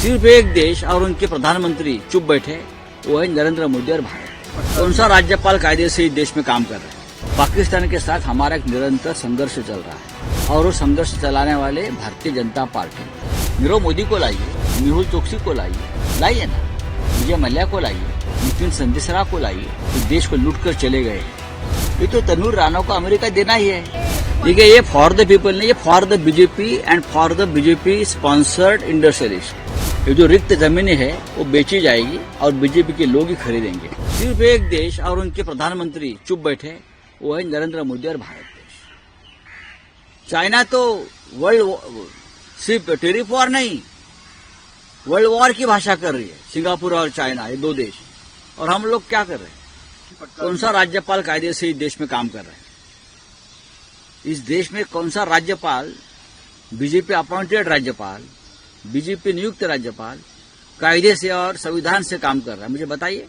सिर्फ एक देश और उनके प्रधानमंत्री चुप बैठे, वो है नरेंद्र मोदी और भारत। कौन सा राज्यपाल कायदे से इस देश में काम कर रहा है? पाकिस्तान के साथ हमारा एक निरंतर संघर्ष चल रहा है और वो संघर्ष चलाने वाले भारतीय जनता पार्टी। नीरव मोदी को लाइए, मेहुल चोकसी को लाइए ना, विजय मल्ल्या को लाइए, नितिन संदेशरा को लाइए, तो देश को लूट कर चले गए। ये तो तनूर राणा को अमेरिका देना ही है। देखिए, ये फॉर द पीपल नहीं, ये for the BJP and for the BJP sponsored industrialist. ये जो रिक्त जमीनें है वो बेची जाएगी और बीजेपी के लोग ही खरीदेंगे। सिर्फ एक देश और उनके प्रधानमंत्री चुप बैठे, वो है नरेंद्र मोदी और भारत देश। चाइना तो वर्ल्ड सिर्फ टेरिफ वॉर नहीं, वर्ल्ड वॉर की भाषा कर रही है, सिंगापुर और चाइना, ये दो देश। और हम लोग क्या कर रहे हैं? कौन सा राज्यपाल कायदे से इस देश में काम कर रहे हैं? इस देश में कौन सा राज्यपाल, बीजेपी अपॉइंटेड राज्यपाल, बीजेपी नियुक्त राज्यपाल कायदे से और संविधान से काम कर रहा है? मुझे बताइए।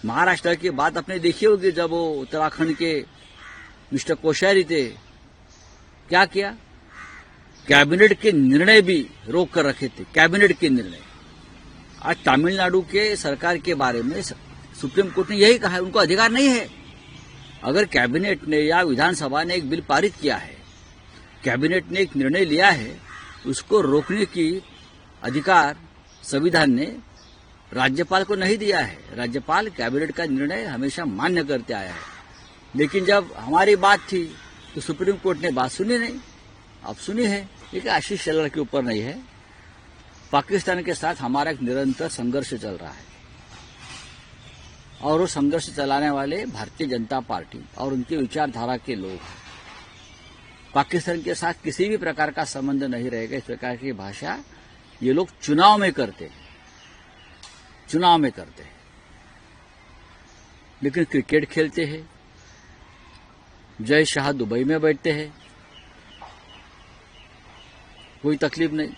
महाराष्ट्र की बात आपने देखी होगी, जब वो उत्तराखंड के मिस्टर कोश्यारी थे, क्या किया? कैबिनेट के निर्णय भी रोक कर रखे थे, कैबिनेट के निर्णय। आज तमिलनाडु के सरकार के बारे में सुप्रीम कोर्ट ने यही कहा है, उनको अधिकार नहीं है। अगर कैबिनेट ने या विधानसभा ने एक बिल पारित किया है, कैबिनेट ने एक निर्णय लिया है, उसको रोकने की अधिकार संविधान ने राज्यपाल को नहीं दिया है। राज्यपाल कैबिनेट का निर्णय हमेशा मान्य करते आया है। लेकिन जब हमारी बात थी तो सुप्रीम कोर्ट ने बात सुनी नहीं। अब सुनी है, लेकिन आशीष शेलार के ऊपर नहीं है। पाकिस्तान के साथ हमारा एक निरंतर संघर्ष चल रहा है और वो संघर्ष चलाने वाले भारतीय जनता पार्टी और उनकी विचारधारा के लोग। पाकिस्तान के साथ किसी भी प्रकार का संबंध नहीं रहेगा, इस प्रकार की भाषा ये लोग चुनाव में करते हैं, लेकिन क्रिकेट खेलते हैं, जय शाह दुबई में बैठते हैं, कोई तकलीफ नहीं।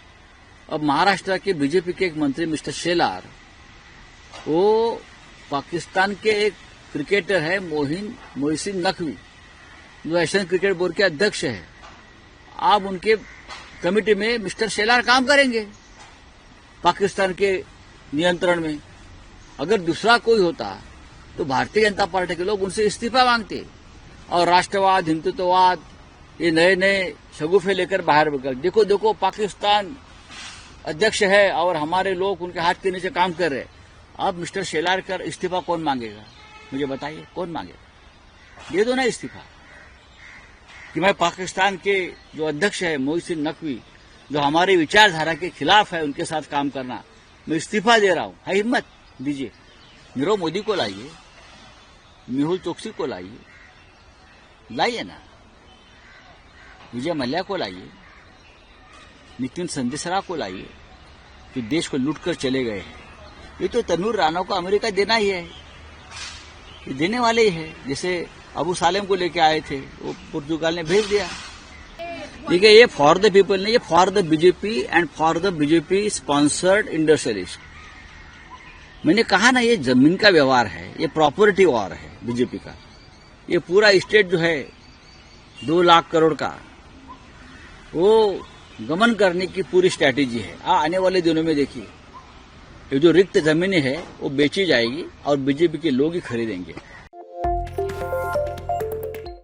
अब महाराष्ट्र के बीजेपी के एक मंत्री मिस्टर शेलार, वो पाकिस्तान के एक क्रिकेटर है मोहसिन नकवी, जो एशियन क्रिकेट बोर्ड के अध्यक्ष है। आप उनके कमेटी में मिस्टर शेलार काम करेंगे पाकिस्तान के नियंत्रण में। अगर दूसरा कोई होता तो भारतीय जनता पार्टी के लोग उनसे इस्तीफा मांगते और राष्ट्रवाद, हिंदुत्ववाद, ये नए नए शगुफे लेकर बाहर निकल। देखो पाकिस्तान अध्यक्ष है और हमारे लोग उनके हाथ के नीचे काम कर रहे हैं। अब मिस्टर शेलार का इस्तीफा कौन मांगेगा? मुझे बताइए, कौन मांगेगा? ये दो ना इस्तीफा कि मैं पाकिस्तान के जो अध्यक्ष है मोहसिन नकवी, जो हमारी विचारधारा के खिलाफ है, उनके साथ काम करना, मैं इस्तीफा दे रहा हूं। है हिम्मत, दीजिए। नीरव मोदी को लाइए, मेहुल चोकसी को लाइए ना, विजय मल्ल्या को लाइए, नितिन संदेशरा को लाइए, जो देश को लूट कर चले गए हैं। ये तो तनूर राणा को अमेरिका देना ही है, ये देने वाले ही है। जैसे अबू सालेम को लेके आए थे, वो पुर्तगाल ने भेज दिया। देखिए, ये फॉर द पीपल नहीं, ये for the BJP and for the BJP sponsored industrialist. मैंने कहा ना, ये जमीन का व्यवहार है, ये प्रॉपर्टी वॉर है बीजेपी का। ये पूरा स्टेट जो है 2 लाख करोड़ का, वो गमन करने की पूरी स्ट्रैटेजी है। आने वाले दिनों में देखिए, ये जो रिक्त जमीनें हैं वो बेची जाएगी और बीजेपी के लोग ही खरीदेंगे।